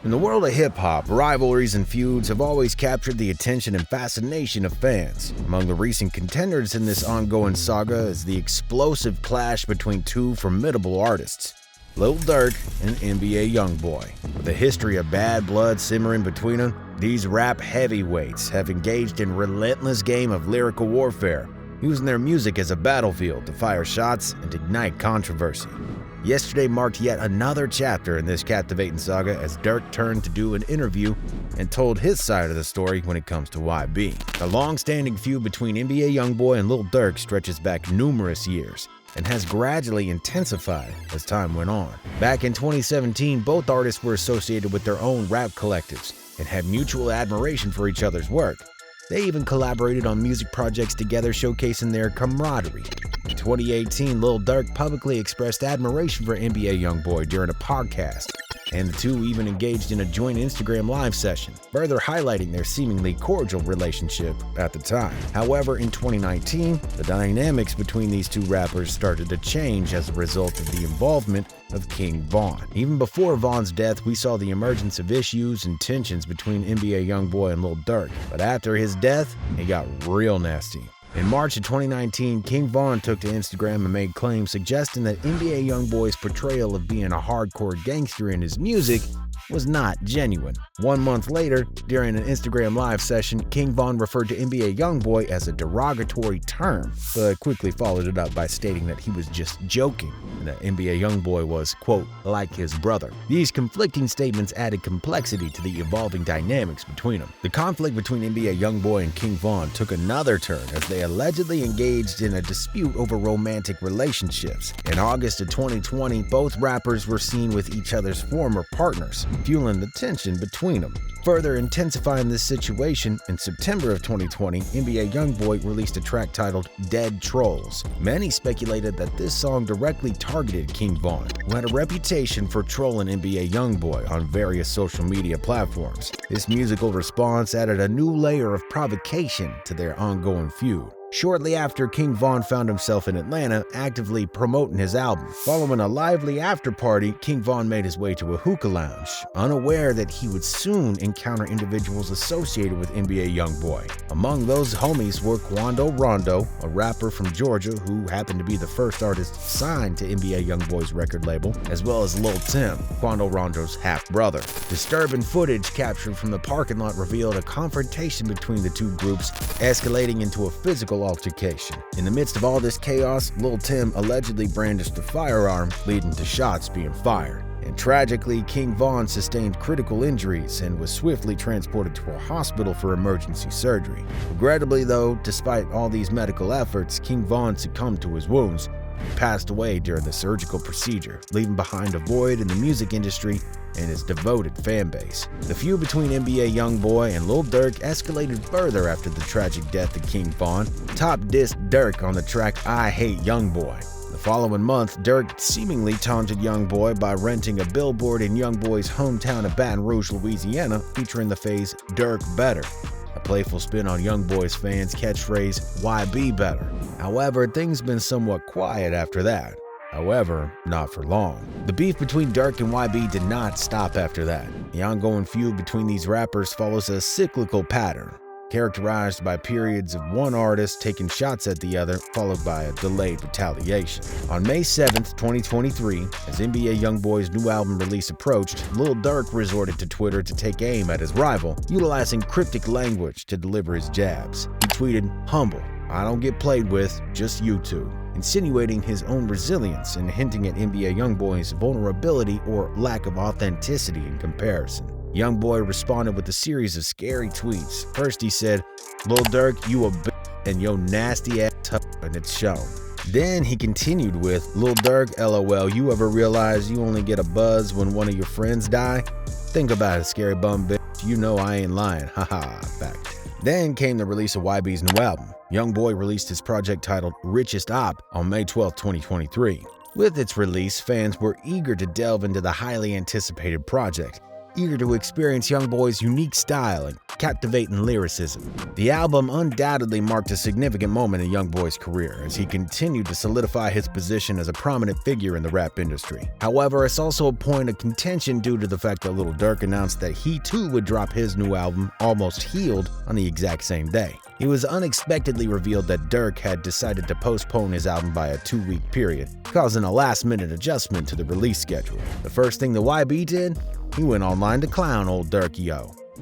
In the world of hip-hop, rivalries and feuds have always captured the attention and fascination of fans. Among the recent contenders in this ongoing saga is the explosive clash between two formidable artists, Lil Durk and NBA YoungBoy. With a history of bad blood simmering between them, these rap heavyweights have engaged in relentless game of lyrical warfare, using their music as a battlefield to fire shots and ignite controversy. Yesterday marked yet another chapter in this captivating saga as Durk turned to do an interview and told his side of the story when it comes to YB. The long-standing feud between NBA YoungBoy and Lil Durk stretches back numerous years and has gradually intensified as time went on. Back in 2017, both artists were associated with their own rap collectives and had mutual admiration for each other's work. They even collaborated on music projects together, showcasing their camaraderie. In 2018, Lil Durk publicly expressed admiration for NBA YoungBoy during a podcast, and the two even engaged in a joint Instagram live session, further highlighting their seemingly cordial relationship at the time. However, in 2019, the dynamics between these two rappers started to change as a result of the involvement of King Von. Even before Von's death, we saw the emergence of issues and tensions between NBA YoungBoy and Lil Durk, but after his death, it got real nasty. In March of 2019, King Von took to Instagram and made claims suggesting that NBA YoungBoy's portrayal of being a hardcore gangster in his music was not genuine. 1 month later, during an Instagram live session, King Von referred to NBA YoungBoy as a derogatory term, but quickly followed it up by stating that he was just joking and that NBA YoungBoy was, quote, like his brother. These conflicting statements added complexity to the evolving dynamics between them. The conflict between NBA YoungBoy and King Von took another turn as they allegedly engaged in a dispute over romantic relationships. In August of 2020, both rappers were seen with each other's former partners, fueling the tension between them. Further intensifying this situation, in September of 2020, NBA YoungBoy released a track titled Dead Trolls. Many speculated that this song directly targeted King Von, who had a reputation for trolling NBA YoungBoy on various social media platforms. This musical response added a new layer of provocation to their ongoing feud. Shortly after, King Von found himself in Atlanta actively promoting his album. Following a lively after-party, King Von made his way to a hookah lounge, unaware that he would soon encounter individuals associated with NBA YoungBoy. Among those homies were Quando Rondo, a rapper from Georgia who happened to be the first artist signed to NBA YoungBoy's record label, as well as Lil Tim, Quando Rondo's half-brother. Disturbing footage captured from the parking lot revealed a confrontation between the two groups, escalating into a physical altercation. In the midst of all this chaos, Lil Tim allegedly brandished a firearm, leading to shots being fired. And tragically, King Von sustained critical injuries and was swiftly transported to a hospital for emergency surgery. Regrettably though, despite all these medical efforts, King Von succumbed to his wounds and passed away during the surgical procedure, leaving behind a void in the music industry and his devoted fan base. The feud between NBA YoungBoy and Lil Durk escalated further after the tragic death of King Von. Top dissed Durk on the track I Hate YoungBoy. The following month, Durk seemingly taunted YoungBoy by renting a billboard in YoungBoy's hometown of Baton Rouge, Louisiana, featuring the phrase Durk Better, a playful spin on YoungBoy's fans' catchphrase YB Better. However, things been somewhat quiet after that. However, not for long. The beef between Durk and YB did not stop after that. The ongoing feud between these rappers follows a cyclical pattern, characterized by periods of one artist taking shots at the other, followed by a delayed retaliation. On May 7th, 2023, as NBA YoungBoy's new album release approached, Lil Durk resorted to Twitter to take aim at his rival, utilizing cryptic language to deliver his jabs. He tweeted, "Humble, I don't get played with, just you two," insinuating his own resilience and hinting at NBA YoungBoy's vulnerability or lack of authenticity in comparison. YoungBoy responded with a series of scary tweets. First he said, "Lil Durk, you a bitch and yo nasty ass and it's shown." Then he continued with, "Lil Durk, LOL, you ever realize you only get a buzz when one of your friends die? Think about it, scary bum bitch, you know I ain't lying, haha, fact." Then came the release of YB's new album. YoungBoy released his project titled Richest Op on May 12, 2023. With its release, fans were eager to delve into the highly anticipated project, eager to experience YoungBoy's unique style and captivating lyricism. The album undoubtedly marked a significant moment in YoungBoy's career as he continued to solidify his position as a prominent figure in the rap industry. However, it's also a point of contention due to the fact that Lil Durk announced that he too would drop his new album, Almost Healed, on the exact same day. It was unexpectedly revealed that Durk had decided to postpone his album by a 2-week period, causing a last-minute adjustment to the release schedule. The first thing the YB did? He went online to clown old Durk.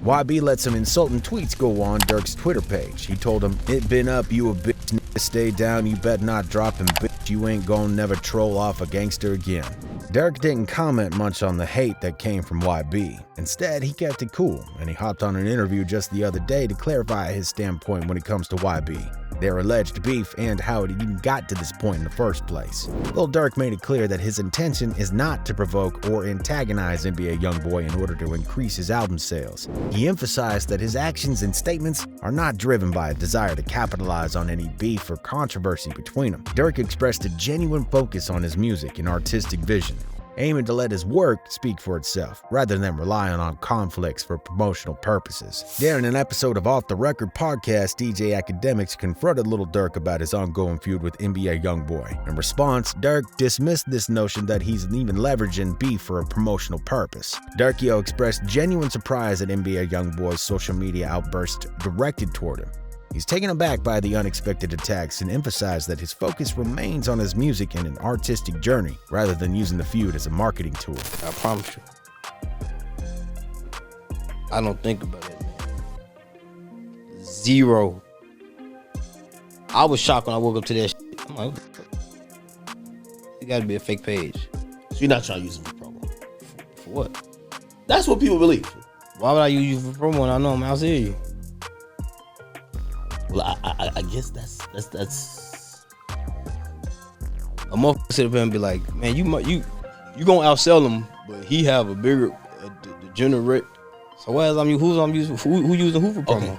YB let some insulting tweets go on Durk's Twitter page. He told him, "It been up, you a bitch, nigga, stay down, you bet not dropping, bitch, you ain't gon' never troll off a gangster again." Durk didn't comment much on the hate that came from YB. Instead, he kept it cool, and he hopped on an interview just the other day to clarify his standpoint when it comes to YB, their alleged beef, and how it even got to this point in the first place. Lil Durk made it clear that his intention is not to provoke or antagonize NBA YoungBoy in order to increase his album sales. He emphasized that his actions and statements are not driven by a desire to capitalize on any beef or controversy between them. Durk expressed a genuine focus on his music and artistic vision, aiming to let his work speak for itself, rather than relying on conflicts for promotional purposes. During an episode of Off the Record podcast, DJ Academics confronted Lil Durk about his ongoing feud with NBA YoungBoy. In response, Durk dismissed this notion that he's even leveraging beef for a promotional purpose. Durk expressed genuine surprise at NBA YoungBoy's social media outburst directed toward him. He's taken aback by the unexpected attacks and emphasized that his focus remains on his music and an artistic journey, rather than using the feud as a marketing tool. I promise you, I don't think about it, man. Zero. I was shocked when I woke up to that shit. I'm like, it gotta be a fake page. So you're not trying to use it for promo? For what? That's what people believe. Why would I use you for promo when I know I'm out here? Well, I guess that's a motherfucker sit up here and be like, man, you gonna outsell him, but he have a bigger degenerate. So who using who for promo? Okay.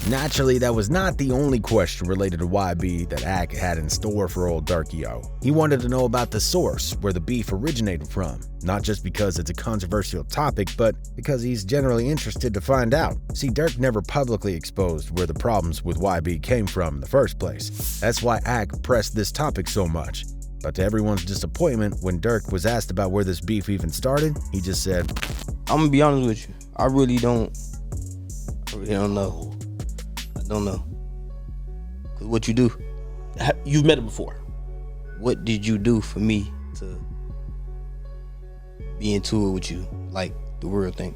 Naturally, that was not the only question related to YB that Ak had in store for old Durk. He wanted to know about the source where the beef originated from, not just because it's a controversial topic, but because he's generally interested to find out. See, Durk never publicly exposed where the problems with YB came from in the first place. That's why Ak pressed this topic so much. But to everyone's disappointment, when Durk was asked about where this beef even started, he just said, I'm gonna be honest with you. I really don't know. I don't know. Cause what you do? You've met him before. What did you do for me to be into it with you, like the real thing?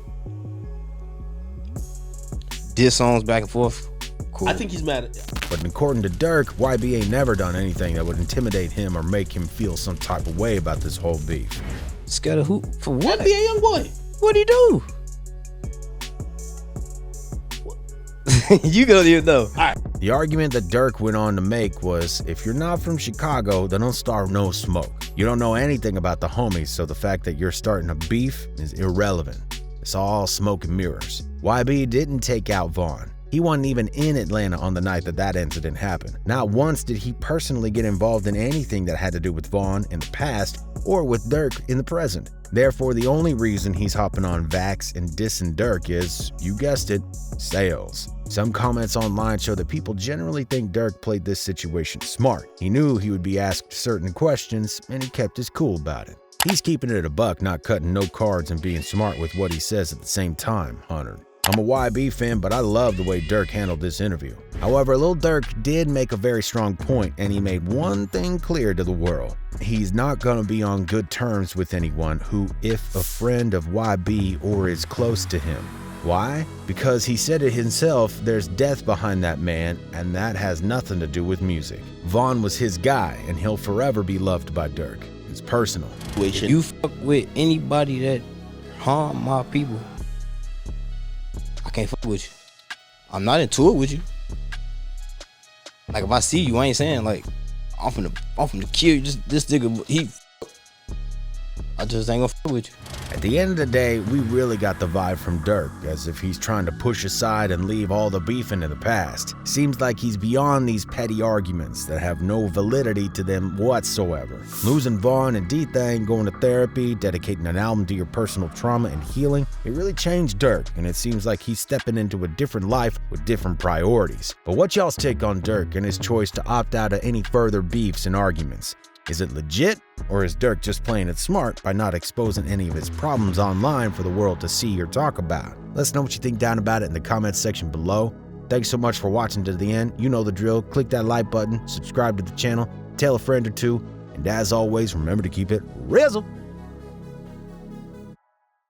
Diss songs back and forth. Cool. I think he's mad at. But according to Durk, YB ain't never done anything that would intimidate him or make him feel some type of way about this whole beef. Scared of who? For what? NBA YoungBoy. What'd he do? You don't even know. All right. The argument that Durk went on to make was, if you're not from Chicago, then don't start no smoke. You don't know anything about the homies, so the fact that you're starting a beef is irrelevant. It's all smoke and mirrors. YB didn't take out Vaughn. He wasn't even in Atlanta on the night that incident happened. Not once did he personally get involved in anything that had to do with Vaughn in the past or with Durk in the present. Therefore, the only reason he's hopping on Vax and dissing Durk is, you guessed it, sales. Some comments online show that people generally think Durk played this situation smart. He knew he would be asked certain questions, and he kept his cool about it. He's keeping it a buck, not cutting no cards and being smart with what he says at the same time, Hunter. I'm a YB fan, but I love the way Durk handled this interview. However, Lil Durk did make a very strong point, and he made one thing clear to the world. He's not going to be on good terms with anyone who, if a friend of YB or is close to him. Why? Because he said it himself, there's death behind that man, and that has nothing to do with music. Vaughn was his guy, and he'll forever be loved by Durk. It's personal. If you fuck with anybody that harm my people, I can't fuck with you. I'm not into it with you. Like, if I see you, I ain't saying like I'm finna kill you. Just this nigga, he I just ain't gonna fuck with you. At the end of the day, we really got the vibe from Durk, as if he's trying to push aside and leave all the beef into the past. Seems like he's beyond these petty arguments that have no validity to them whatsoever. Losing Vaughn and D-Thang, going to therapy, dedicating an album to your personal trauma and healing, it really changed Durk, and it seems like he's stepping into a different life with different priorities. But what's y'all's take on Durk and his choice to opt out of any further beefs and arguments? Is it legit, or is Durk just playing it smart by not exposing any of his problems online for the world to see or talk about? Let us know what you think down about it in the comments section below. Thanks so much for watching to the end. You know the drill. Click that like button, subscribe to the channel, tell a friend or two, and as always, remember to keep it Rizzle.